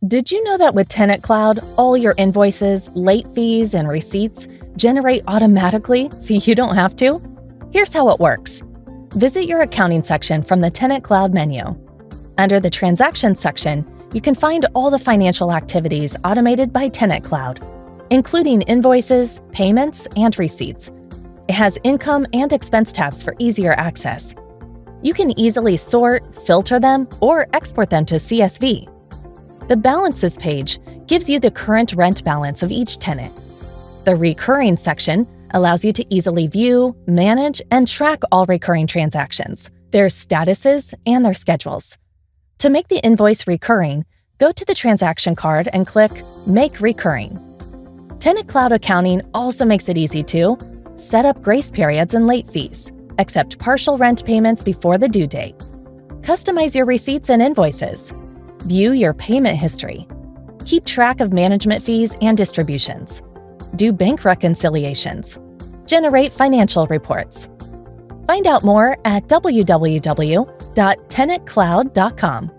Did you know that with TenantCloud, all your invoices, late fees, and receipts generate automatically so you don't have to? Here's how it works. Visit your accounting section from the TenantCloud menu. Under the Transactions section, you can find all the financial activities automated by TenantCloud, including invoices, payments, and receipts. It has income and expense tabs for easier access. You can easily sort, filter them, or export them to CSV. The Balances page gives you the current rent balance of each tenant. The Recurring section allows you to easily view, manage, and track all recurring transactions, their statuses, and their schedules. To make the invoice recurring, go to the transaction card and click Make Recurring. TenantCloud Accounting also makes it easy to set up grace periods and late fees, accept partial rent payments before the due date, customize your receipts and invoices, view your payment history, keep track of management fees and distributions, do bank reconciliations, generate financial reports. Find out more at www.tenantcloud.com.